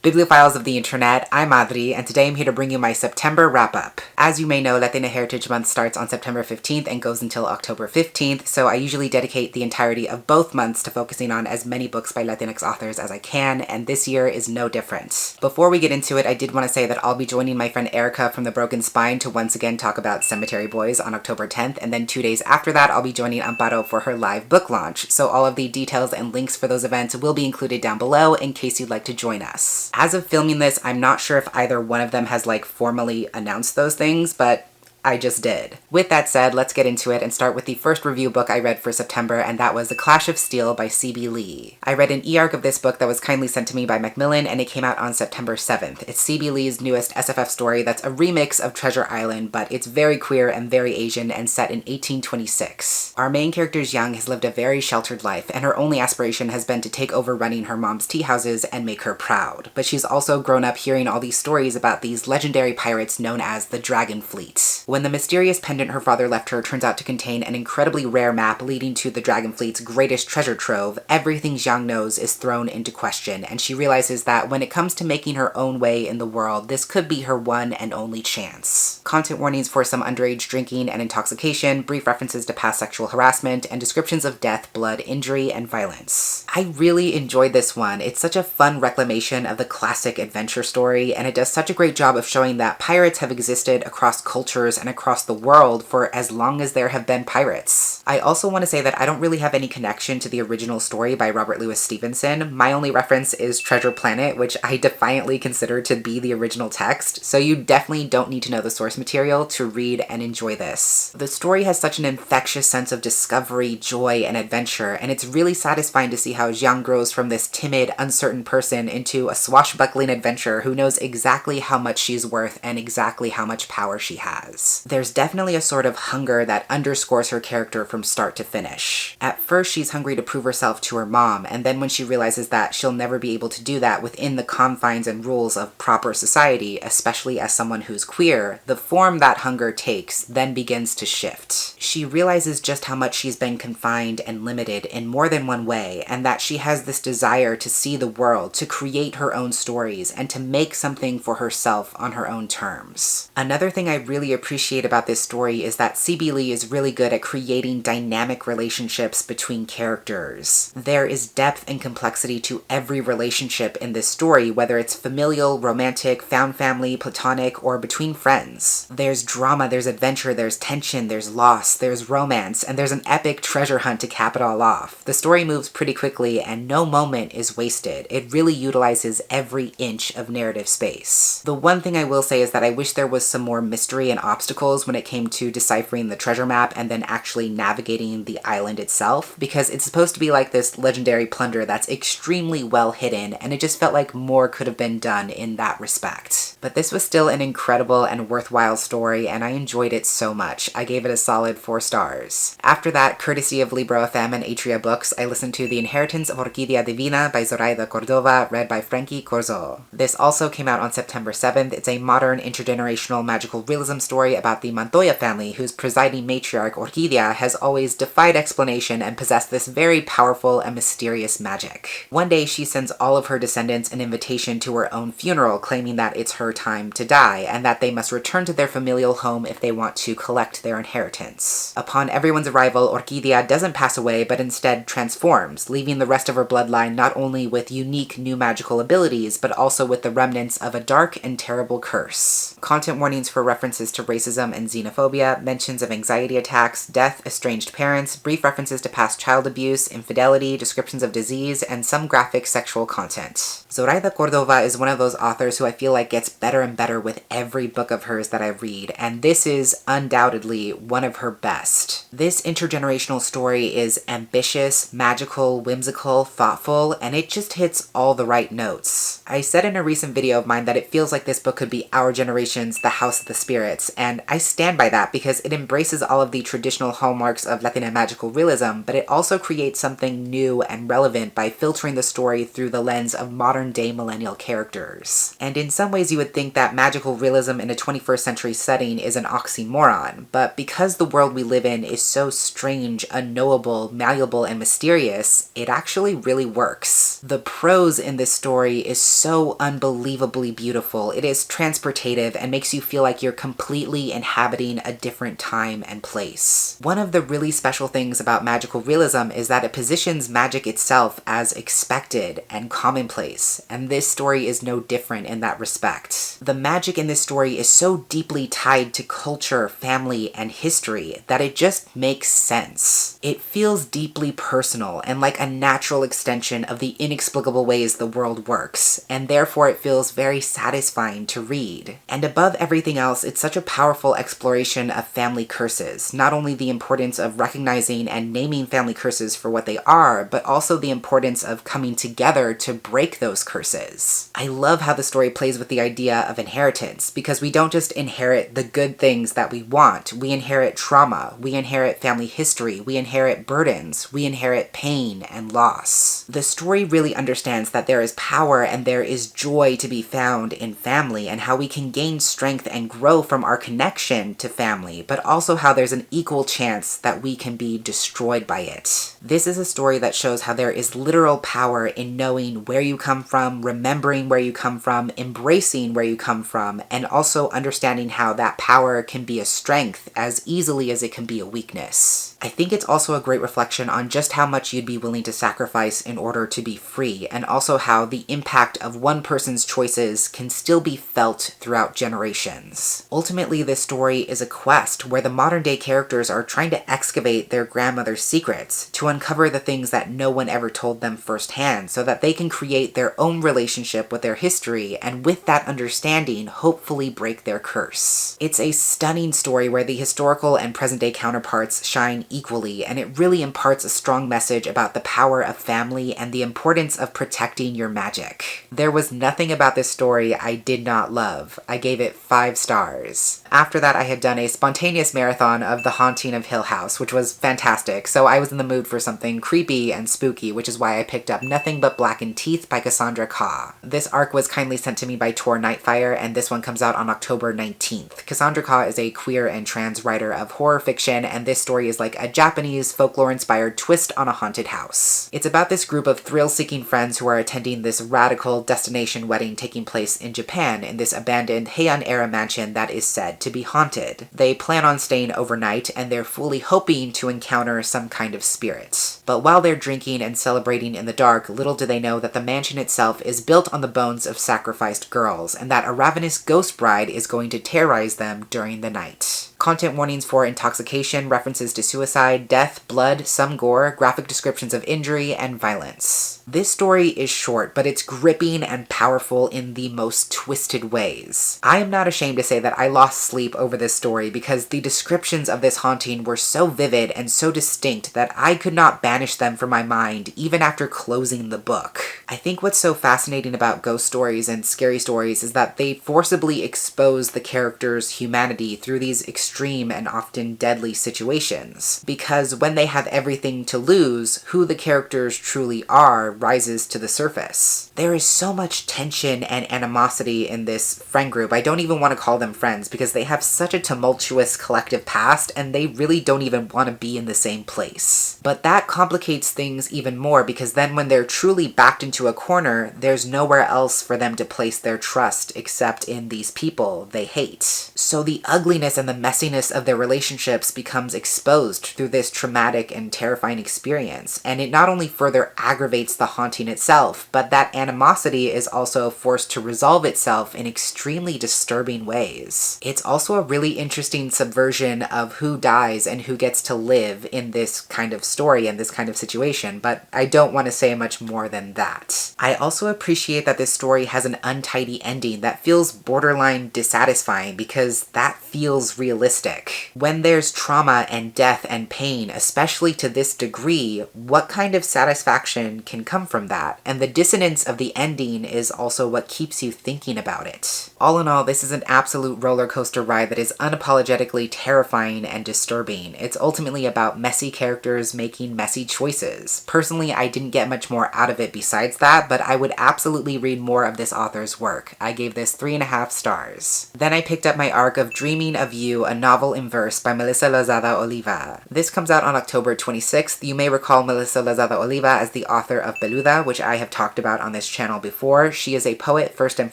Bibliophiles of the internet, I'm Adri, and today I'm here to bring you my September wrap-up. As you may know, Latina Heritage Month starts on September 15th and goes until October 15th, so I usually dedicate the entirety of both months to focusing on as many books by Latinx authors as I can, and this year is no different. Before we get into it, I did want to say that I'll be joining my friend Erica from The Broken Spine to once again talk about Cemetery Boys on October 10th, and then 2 days after that, I'll be joining Amparo for her live book launch, so all of the details and links for those events will be included down below in case you'd like to join us. As of filming this, I'm not sure if either one of them has formally announced those things, but I just did. With that said, let's get into it and start with the first review book I read for September, and that was The Clash of Steel by C.B. Lee. I read an e-arc of this book that was kindly sent to me by Macmillan, and it came out on September 7th. It's C.B. Lee's newest SFF story that's a remix of Treasure Island, but it's very queer and very Asian and set in 1826. Our main character, Jiang, has lived a very sheltered life, and her only aspiration has been to take over running her mom's tea houses and make her proud. But she's also grown up hearing all these stories about these legendary pirates known as the Dragon Fleet. When the mysterious pendant her father left her turns out to contain an incredibly rare map leading to the Dragon Fleet's greatest treasure trove, everything Jiang knows is thrown into question, and she realizes that when it comes to making her own way in the world, this could be her one and only chance. Content warnings for some underage drinking and intoxication, brief references to past sexual harassment, and descriptions of death, blood, injury, and violence. I really enjoyed this one. It's such a fun reclamation of the classic adventure story, and it does such a great job of showing that pirates have existed across cultures and across the world for as long as there have been pirates. I also want to say that I don't really have any connection to the original story by Robert Louis Stevenson. My only reference is Treasure Planet, which I defiantly consider to be the original text, so you definitely don't need to know the source material to read and enjoy this. The story has such an infectious sense of discovery, joy, and adventure, and it's really satisfying to see how Jiang grows from this timid, uncertain person into a swashbuckling adventurer who knows exactly how much she's worth and exactly how much power she has. There's definitely a sort of hunger that underscores her character from start to finish. At first, she's hungry to prove herself to her mom, and then when she realizes that she'll never be able to do that within the confines and rules of proper society, especially as someone who's queer, the form that hunger takes then begins to shift. She realizes just how much she's been confined and limited in more than one way, and that she has this desire to see the world, to create her own stories, and to make something for herself on her own terms. Another thing I really appreciate about this story is that C.B. Lee is really good at creating dynamic relationships between characters. There is depth and complexity to every relationship in this story, whether it's familial, romantic, found family, platonic, or between friends. There's drama, there's adventure, there's tension, there's loss, there's romance, and there's an epic treasure hunt to cap it all off. The story moves pretty quickly and no moment is wasted. It really utilizes every inch of narrative space. The one thing I will say is that I wish there was some more mystery and obstacles when it came to deciphering the treasure map and then actually navigating the island itself, because it's supposed to be like this legendary plunder that's extremely well hidden, and it just felt like more could have been done in that respect. But this was still an incredible and worthwhile story, and I enjoyed it so much. I gave it a solid 4 stars. After that, courtesy of Libro FM and Atria Books, I listened to The Inheritance of Orquídea Divina by Zoraida Cordova, read by Frankie Corzo. This also came out on September 7th. It's a modern intergenerational magical realism story about the Montoya family, whose presiding matriarch, Orquídea, has always defied explanation and possessed this very powerful and mysterious magic. One day, she sends all of her descendants an invitation to her own funeral, claiming that it's her time to die, and that they must return to their familial home if they want to collect their inheritance. Upon everyone's arrival, Orquídea doesn't pass away, but instead transforms, leaving the rest of her bloodline not only with unique new magical abilities, but also with the remnants of a dark and terrible curse. Content warnings for references to racism and xenophobia, mentions of anxiety attacks, death, estranged parents, brief references to past child abuse, infidelity, descriptions of disease, and some graphic sexual content. Zoraida Cordova is one of those authors who I feel like gets better and better with every book of hers that I read, and this is undoubtedly one of her best. This intergenerational story is ambitious, magical, whimsical, thoughtful, and it just hits all the right notes. I said in a recent video of mine that it feels like this book could be our generation's The House of the Spirits, and and I stand by that because it embraces all of the traditional hallmarks of Latina magical realism, but it also creates something new and relevant by filtering the story through the lens of modern-day millennial characters. And in some ways you would think that magical realism in a 21st century setting is an oxymoron, but because the world we live in is so strange, unknowable, malleable, and mysterious, it actually really works. The prose in this story is so unbelievably beautiful. It is transportative and makes you feel like you're completely inhabiting a different time and place. One of the really special things about magical realism is that it positions magic itself as expected and commonplace, and this story is no different in that respect. The magic in this story is so deeply tied to culture, family, and history that it just makes sense. It feels deeply personal and like a natural extension of the inexplicable ways the world works, and therefore it feels very satisfying to read. And above everything else, it's such a powerful exploration of family curses, not only the importance of recognizing and naming family curses for what they are, but also the importance of coming together to break those curses. I love how the story plays with the idea of inheritance, because we don't just inherit the good things that we want, we inherit trauma, we inherit family history, we inherit burdens, we inherit pain and loss. The story really understands that there is power and there is joy to be found in family, and how we can gain strength and grow from our connection to family, but also how there's an equal chance that we can be destroyed by it. This is a story that shows how there is literal power in knowing where you come from, remembering where you come from, embracing where you come from, and also understanding how that power can be a strength as easily as it can be a weakness. I think it's also a great reflection on just how much you'd be willing to sacrifice in order to be free, and also how the impact of one person's choices can still be felt throughout generations. Ultimately, this story is a quest where the modern-day characters are trying to excavate their grandmother's secrets to uncover the things that no one ever told them firsthand, so that they can create their own relationship with their history, and with that understanding, hopefully break their curse. It's a stunning story where the historical and present-day counterparts shine equally, and it really imparts a strong message about the power of family and the importance of protecting your magic. There was nothing about this story I did not love. I gave it 5 stars. After that, I had done a spontaneous marathon of The Haunting of Hill House, which was fantastic, so I was in the mood for something creepy and spooky, which is why I picked up Nothing But Blackened Teeth by Cassandra Khaw. This arc was kindly sent to me by Tor Nightfire, and this one comes out on October 19th. Cassandra Khaw is a queer and trans writer of horror fiction, and this story is like a Japanese folklore-inspired twist on a haunted house. It's about this group of thrill-seeking friends who are attending this radical destination wedding taking place in Japan in this abandoned Heian-era mansion that is said to be haunted. They plan on staying overnight, and they're fully hoping to encounter some kind of spirit. But while they're drinking and celebrating in the dark, little do they know that the mansion itself is built on the bones of sacrificed girls, and that a ravenous ghost bride is going to terrorize them during the night. Content warnings for intoxication, references to suicide, death, blood, some gore, graphic descriptions of injury, and violence. This story is short, but it's gripping and powerful in the most twisted ways. I am not ashamed to say that I lost sleep over this story because the descriptions of this haunting were so vivid and so distinct that I could not banish them from my mind even after closing the book. I think what's so fascinating about ghost stories and scary stories is that they forcibly expose the character's humanity through these extreme and often deadly situations. Because when they have everything to lose, who the characters truly are rises to the surface. There is so much tension and animosity in this friend group. I don't even want to call them friends because they have such a tumultuous collective past and they really don't even want to be in the same place. But that complicates things even more because then when they're truly backed into a corner, there's nowhere else for them to place their trust except in these people they hate. So the ugliness and the messiness of their relationships becomes exposed through this traumatic and terrifying experience, and it not only further aggravates the haunting itself, but that animosity is also forced to resolve itself in extremely disturbing ways. It's also a really interesting subversion of who dies and who gets to live in this kind of story and this kind of situation, but I don't want to say much more than that. I also appreciate that this story has an untidy ending that feels borderline dissatisfying because that feels realistic. realistic. When there's trauma and death and pain, especially to this degree, what kind of satisfaction can come from that? And the dissonance of the ending is also what keeps you thinking about it. All in all, this is an absolute roller coaster ride that is unapologetically terrifying and disturbing. It's ultimately about messy characters making messy choices. Personally, I didn't get much more out of it besides that, but I would absolutely read more of this author's work. I gave this 3.5 stars. Then I picked up my arc of Dreaming of You, a novel in verse by Melissa Lozada Oliva. This comes out on October 26th. You may recall Melissa Lozada Oliva as the author of Peluda, which I have talked about on this channel before. She is a poet first and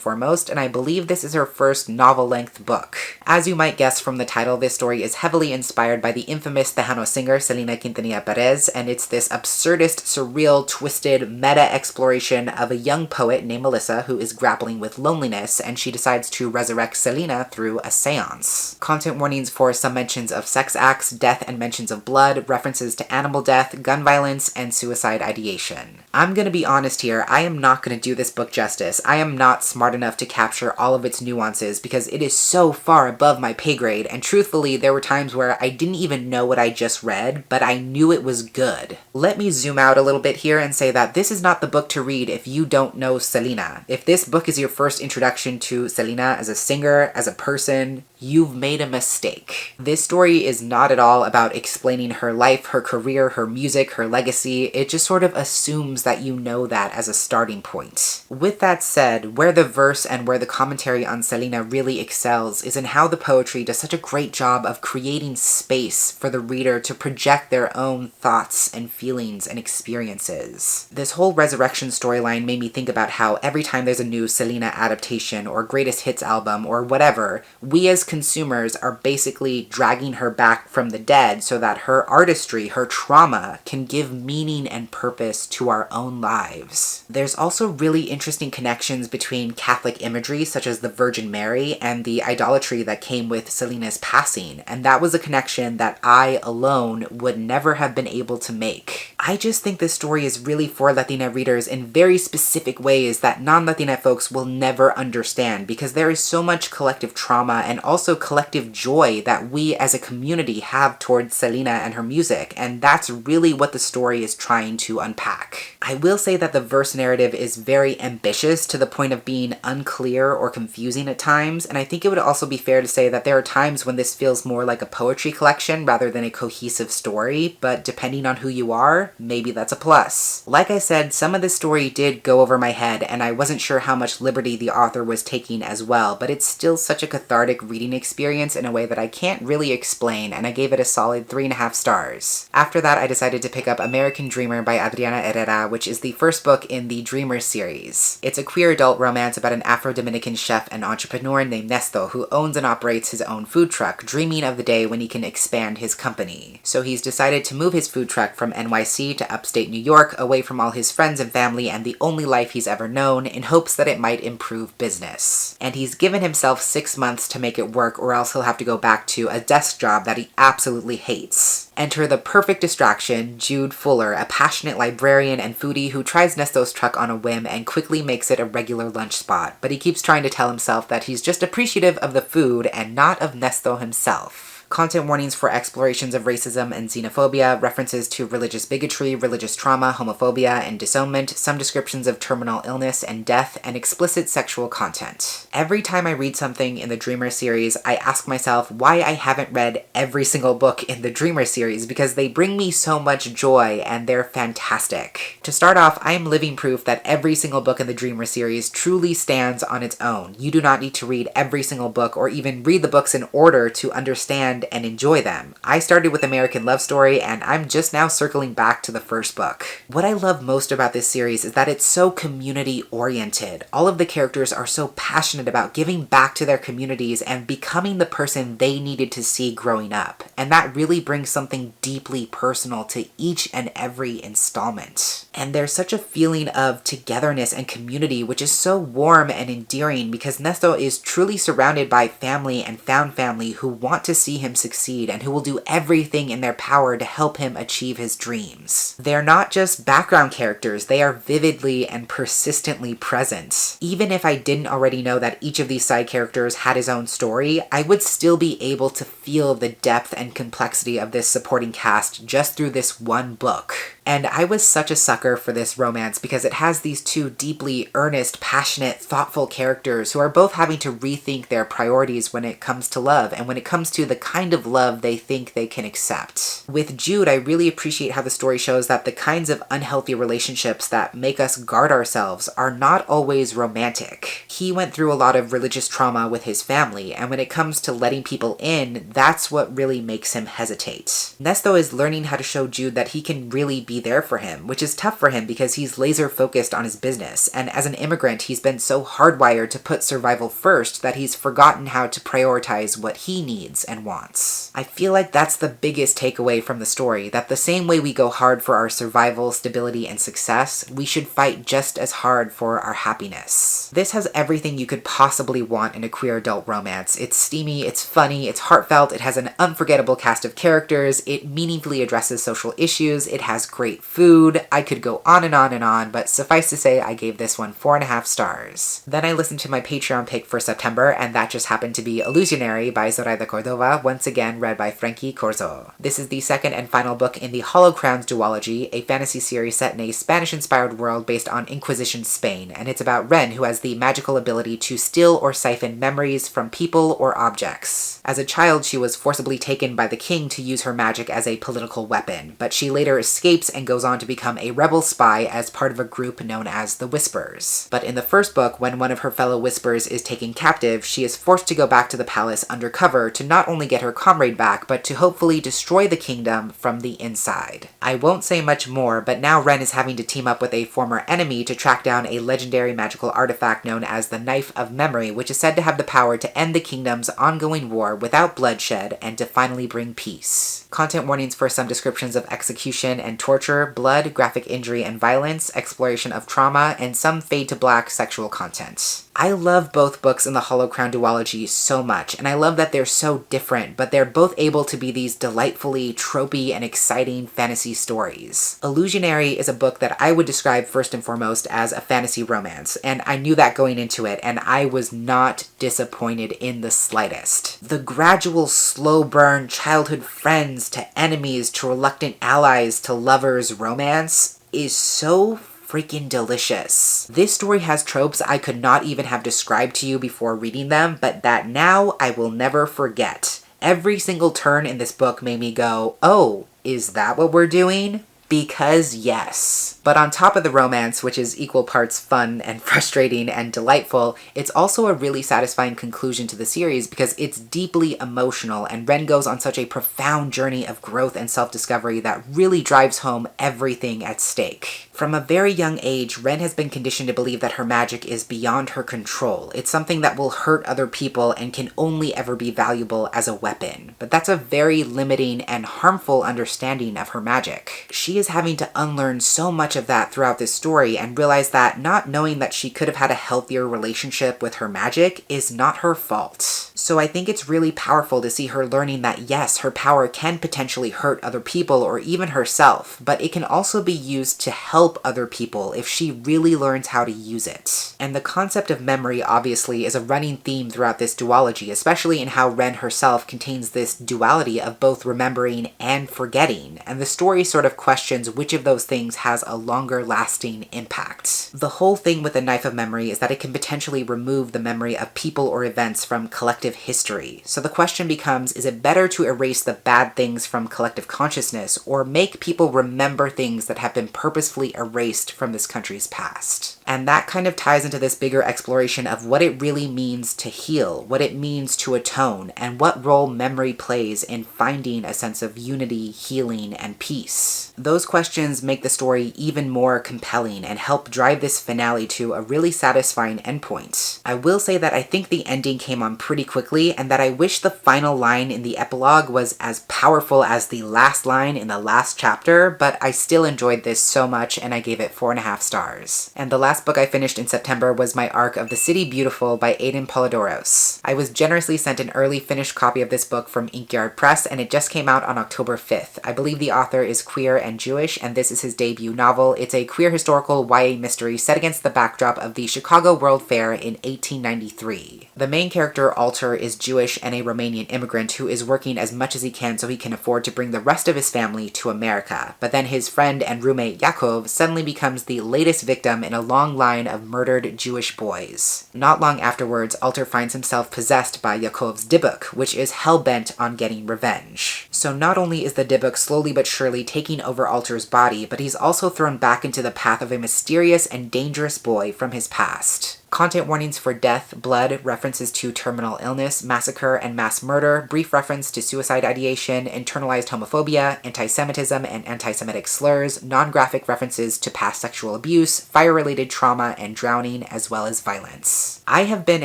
foremost, and I believe this is her first novel-length book. As you might guess from the title, this story is heavily inspired by the infamous Tejano singer Selena Quintanilla Perez, and it's this absurdist, surreal, twisted, meta-exploration of a young poet named Melissa who is grappling with loneliness, and she decides to resurrect Selena through a seance. Content warnings for some mentions of sex acts, death and mentions of blood, references to animal death, gun violence, and suicide ideation. I'm gonna be honest here, I am not gonna do this book justice. I am not smart enough to capture all of its nuances because it is so far above my pay grade, and truthfully, there were times where I didn't even know what I just read, but I knew it was good. Let me zoom out a little bit here and say that this is not the book to read if you don't know Selena. If this book is your first introduction to Selena as a singer, as a person, you've made a mistake. This story is not at all about explaining her life, her career, her music, her legacy. It just sort of assumes that you know that as a starting point. With that said, where the verse and where the commentary on Selena really excels is in how the poetry does such a great job of creating space for the reader to project their own thoughts and feelings and experiences. This whole resurrection storyline made me think about how every time there's a new Selena adaptation or greatest hits album or whatever, we as consumers are basically dragging her back from the dead so that her artistry, her trauma, can give meaning and purpose to our own lives. There's also really interesting connections between Catholic imagery, such as the Virgin Mary, and the idolatry that came with Selena's passing, and that was a connection that I alone would never have been able to make. I just think this story is really for Latina readers in very specific ways that non-Latina folks will never understand, because there is so much collective trauma and also collective joy that we as a community have towards Selena and her music, and that's really what the story is trying to unpack. I will say that the verse narrative is very ambitious to the point of being unclear or confusing at times, and I think it would also be fair to say that there are times when this feels more like a poetry collection rather than a cohesive story, but depending on who you are, maybe that's a plus. Like I said, some of this story did go over my head, and I wasn't sure how much liberty the author was taking as well, but it's still such a cathartic reading experience in a way that I can't really explain, and I gave it a solid 3.5 stars. After that, I decided to pick up American Dreamer by Adriana Herrera, which is the first book in the Dreamer series. It's a queer adult romance about an Afro-Dominican chef and entrepreneur named Nesto who owns and operates his own food truck, dreaming of the day when he can expand his company. So he's decided to move his food truck from NYC to upstate New York, away from all his friends and family and the only life he's ever known, in hopes that it might improve business. And he's given himself 6 months to make it work, or else he'll have to go back to a desk job that he absolutely hates. Enter the perfect distraction, Jude Fuller, a passionate librarian and foodie who tries Nesto's truck on a whim and quickly makes it a regular lunch spot, but he keeps trying to tell himself that he's just appreciative of the food and not of Nesto himself. Content warnings for explorations of racism and xenophobia, references to religious bigotry, religious trauma, homophobia, and disownment, some descriptions of terminal illness and death, and explicit sexual content. Every time I read something in the Dreamer series, I ask myself why I haven't read every single book in the Dreamer series, because they bring me so much joy and they're fantastic. To start off, I am living proof that every single book in the Dreamer series truly stands on its own. You do not need to read every single book or even read the books in order to understand and enjoy them. I started with American Love Story, and I'm just now circling back to the first book. What I love most about this series is that it's so community-oriented. All of the characters are so passionate about giving back to their communities and becoming the person they needed to see growing up. And that really brings something deeply personal to each and every installment. And there's such a feeling of togetherness and community, which is so warm and endearing because Nesto is truly surrounded by family and found family who want to see him him succeed and who will do everything in their power to help him achieve his dreams. They're not just background characters, they are vividly and persistently present. Even if I didn't already know that each of these side characters had his own story, I would still be able to feel the depth and complexity of this supporting cast just through this one book. And I was such a sucker for this romance because it has these two deeply earnest, passionate, thoughtful characters who are both having to rethink their priorities when it comes to love and when it comes to the kind of love they think they can accept. With Jude, I really appreciate how the story shows that the kinds of unhealthy relationships that make us guard ourselves are not always romantic. He went through a lot of religious trauma with his family, and when it comes to letting people in, that's what really makes him hesitate. Nesto is learning how to show Jude that he can really be there for him, which is tough for him because he's laser focused on his business, and as an immigrant he's been so hardwired to put survival first that he's forgotten how to prioritize what he needs and wants. I feel like that's the biggest takeaway from the story, that the same way we go hard for our survival, stability, and success, we should fight just as hard for our happiness. This has everything you could possibly want in a queer adult romance. It's steamy, it's funny, it's heartfelt, it has an unforgettable cast of characters, it meaningfully addresses social issues, it has great food. I could go on and on and on, but suffice to say I gave this one 4.5 stars. Then I listened to my Patreon pick for September, and that just happened to be Illusionary by Zoraida Cordova, once again read by Frankie Corzo. This is the second and final book in the Hollow Crowns duology, a fantasy series set in a Spanish-inspired world based on Inquisition Spain, and it's about Ren, who has the magical ability to steal or siphon memories from people or objects. As a child, she was forcibly taken by the king to use her magic as a political weapon, but she later escapes and goes on to become a rebel spy as part of a group known as the Whispers. But in the first book, when one of her fellow Whispers is taken captive, she is forced to go back to the palace undercover to not only get her comrade back, but to hopefully destroy the kingdom from the inside. I won't say much more, but now Ren is having to team up with a former enemy to track down a legendary magical artifact known as the Knife of Memory, which is said to have the power to end the kingdom's ongoing war without bloodshed and to finally bring peace. Content warnings for some descriptions of execution and torture, blood, graphic injury and violence, exploration of trauma, and some fade to black sexual content. I love both books in the Hollow Crown duology so much, and I love that they're so different, but they're both able to be these delightfully tropey and exciting fantasy stories. Illusionary is a book that I would describe first and foremost as a fantasy romance, and I knew that going into it, and I was not disappointed in the slightest. The gradual slow burn childhood friends to enemies to reluctant allies to lovers romance is so freaking delicious. This story has tropes I could not even have described to you before reading them, but that now I will never forget. Every single turn in this book made me go, oh, is that what we're doing? Because yes. But on top of the romance, which is equal parts fun and frustrating and delightful, it's also a really satisfying conclusion to the series because it's deeply emotional, and Ren goes on such a profound journey of growth and self-discovery that really drives home everything at stake. From a very young age, Ren has been conditioned to believe that her magic is beyond her control. It's something that will hurt other people and can only ever be valuable as a weapon. But that's a very limiting and harmful understanding of her magic. She is having to unlearn so much of that throughout this story and realize that not knowing that she could have had a healthier relationship with her magic is not her fault. So I think it's really powerful to see her learning that yes, her power can potentially hurt other people or even herself, but it can also be used to help other people if she really learns how to use it. And the concept of memory obviously is a running theme throughout this duology, especially in how Ren herself contains this duality of both remembering and forgetting, and the story sort of questions which of those things has a longer lasting impact. The whole thing with the Knife of Memory is that it can potentially remove the memory of people or events from collective history. So the question becomes, is it better to erase the bad things from collective consciousness or make people remember things that have been purposefully erased from this country's past? And that kind of ties into this bigger exploration of what it really means to heal, what it means to atone, and what role memory plays in finding a sense of unity, healing, and peace. Those questions make the story even more compelling and help drive this finale to a really satisfying endpoint. I will say that I think the ending came on pretty quickly, and that I wish the final line in the epilogue was as powerful as the last line in the last chapter, but I still enjoyed this so much and I gave it 4.5 stars. And the last book I finished in September was my arc of The City Beautiful by Aiden Polidoros. I was generously sent an early finished copy of this book from Inkyard Press, and it just came out on October 5th. I believe the author is queer and Jewish, and this is his debut novel. It's a queer historical YA mystery set against the backdrop of the Chicago World Fair in 1893. The main character, Alter, is Jewish and a Romanian immigrant who is working as much as he can so he can afford to bring the rest of his family to America. But then his friend and roommate Yakov suddenly becomes the latest victim in a long line of murdered Jewish boys. Not long afterwards, Alter finds himself possessed by Yakov's Dybbuk, which is hell-bent on getting revenge. So not only is the Dybbuk slowly but surely taking over Alter's body, but he's also thrown back into the path of a mysterious and dangerous boy from his past. Content warnings for death, blood, references to terminal illness, massacre, and mass murder, brief reference to suicide ideation, internalized homophobia, anti-Semitism and anti-Semitic slurs, non-graphic references to past sexual abuse, fire-related trauma and drowning, as well as violence. I have been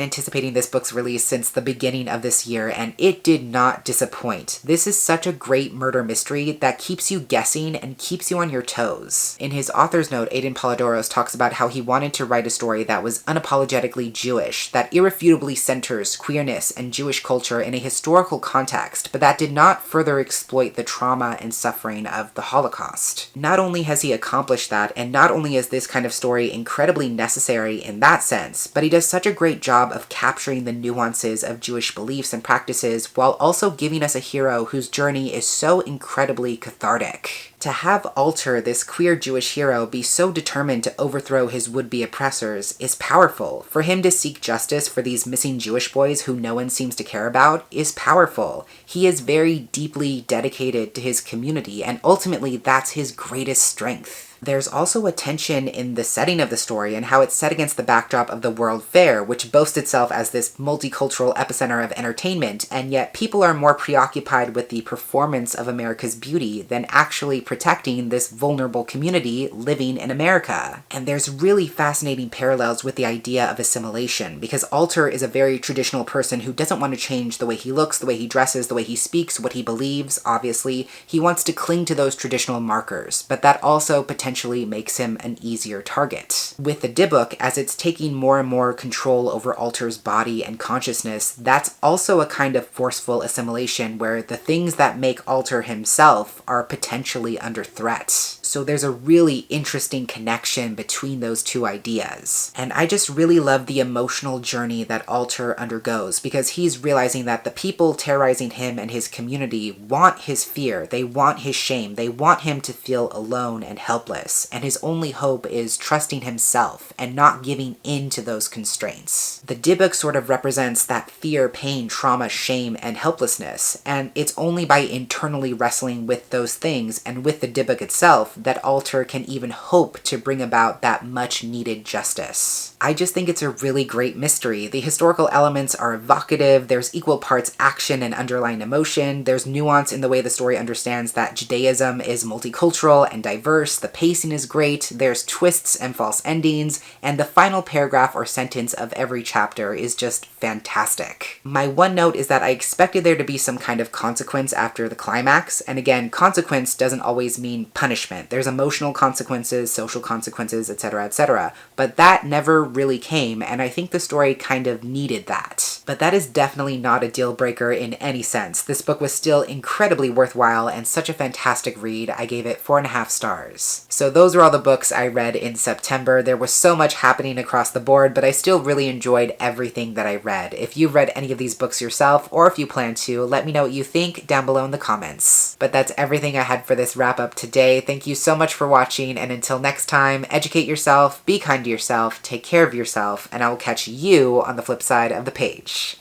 anticipating this book's release since the beginning of this year, and it did not disappoint. This is such a great murder mystery that keeps you guessing and keeps you on your toes. In his author's note, Aiden Polidoros talks about how he wanted to write a story that was unapologetically Jewish, that irrefutably centers queerness and Jewish culture in a historical context, but that did not further exploit the trauma and suffering of the Holocaust. Not only has he accomplished that, and not only is this kind of story incredibly necessary in that sense, but he does such a great job of capturing the nuances of Jewish beliefs and practices while also giving us a hero whose journey is so incredibly cathartic. To have Alter, this queer Jewish hero, be so determined to overthrow his would-be oppressors is powerful. For him to seek justice for these missing Jewish boys who no one seems to care about is powerful. He is very deeply dedicated to his community, and ultimately that's his greatest strength. There's also a tension in the setting of the story and how it's set against the backdrop of the World Fair, which boasts itself as this multicultural epicenter of entertainment, and yet people are more preoccupied with the performance of America's beauty than actually protecting this vulnerable community living in America. And there's really fascinating parallels with the idea of assimilation, because Alter is a very traditional person who doesn't want to change the way he looks, the way he dresses, the way he speaks, what he believes, obviously. He wants to cling to those traditional markers, but that also potentially makes him an easier target. With the Dybbuk, as it's taking more and more control over Alter's body and consciousness, that's also a kind of forceful assimilation where the things that make Alter himself are potentially under threat. So there's a really interesting connection between those two ideas. And I just really love the emotional journey that Alter undergoes, because he's realizing that the people terrorizing him and his community want his fear, they want his shame, they want him to feel alone and helpless, and his only hope is trusting himself and not giving in to those constraints. The Dybbuk sort of represents that fear, pain, trauma, shame, and helplessness, and it's only by internally wrestling with those things and with the Dybbuk itself that Alter can even hope to bring about that much-needed justice. I just think it's a really great mystery. The historical elements are evocative, there's equal parts action and underlying emotion, there's nuance in the way the story understands that Judaism is multicultural and diverse, the pacing is great, there's twists and false endings, and the final paragraph or sentence of every chapter is just fantastic. My one note is that I expected there to be some kind of consequence after the climax, and again, consequence doesn't always mean punishment. There's emotional consequences, social consequences, etc., but that never really came, and I think the story kind of needed that. But that is definitely not a deal breaker in any sense. This book was still incredibly worthwhile and such a fantastic read. I gave it 4.5 stars. So those are all the books I read in September. There was so much happening across the board, but I still really enjoyed everything that I read. If you've read any of these books yourself, or if you plan to, let me know what you think down below in the comments. But that's everything I had for this wrap up today. Thank you so much for watching, and until next time, educate yourself, be kind to yourself, take care of yourself, and I will catch you on the flip side of the page.